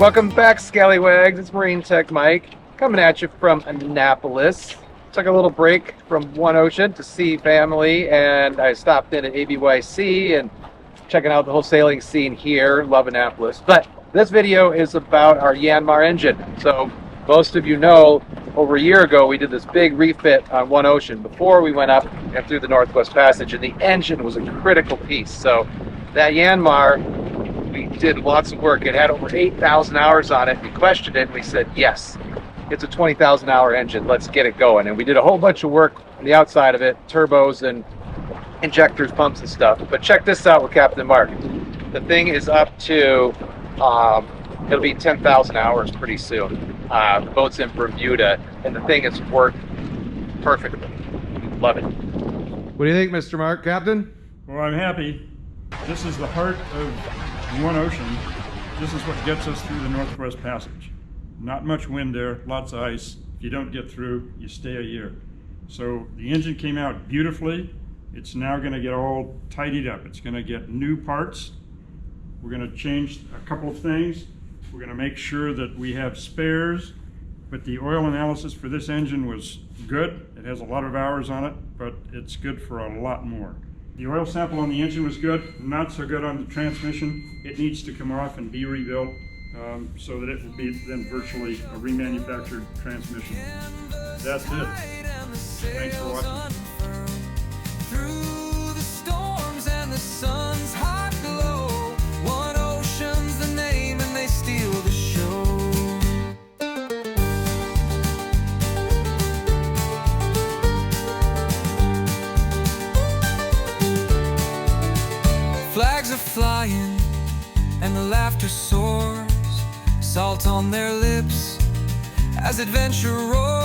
Welcome back, Scallywags. It's Marine Tech Mike coming at you from Annapolis. Took a little break from One Ocean to see family, and I stopped in at ABYC and checking out the whole sailing scene here. Love Annapolis. But this video is about our Yanmar engine. So most of you know, over a year ago, we did this big refit on One Ocean before we went up and through the Northwest Passage, and the engine was a critical piece. So that Yanmar, we did lots of work. It had over 8,000 hours on it. We questioned it and we said, yes, it's a 20,000 hour engine. Let's get it going. And we did a whole bunch of work on the outside of it, turbos and injectors, pumps and stuff. But check this out with Captain Mark. The thing is up to, it'll be 10,000 hours pretty soon. The boat's in Bermuda and the thing has worked perfectly. Love it. What do you think, Mr. Mark, Captain? Well, I'm happy. This is the heart of One Ocean. This is what gets us through the Northwest Passage. Not much wind there, lots of ice. If you don't get through, you stay a year. So the engine came out beautifully. It's now going to get all tidied up. It's going to get new parts. We're going to change a couple of things. We're going to make sure that we have spares, but the oil analysis for this engine was good. It has a lot of hours on it, but it's good for a lot more. The oil sample on the engine was good, not so good on the transmission. It needs to come off and be rebuilt so that it will be then virtually a remanufactured transmission. That's it. Thanks for watching. Through the storms and the sun's hot glow, One Ocean's the name and they steal the show. Flags are flying and the laughter soars, salt on their lips as adventure roars.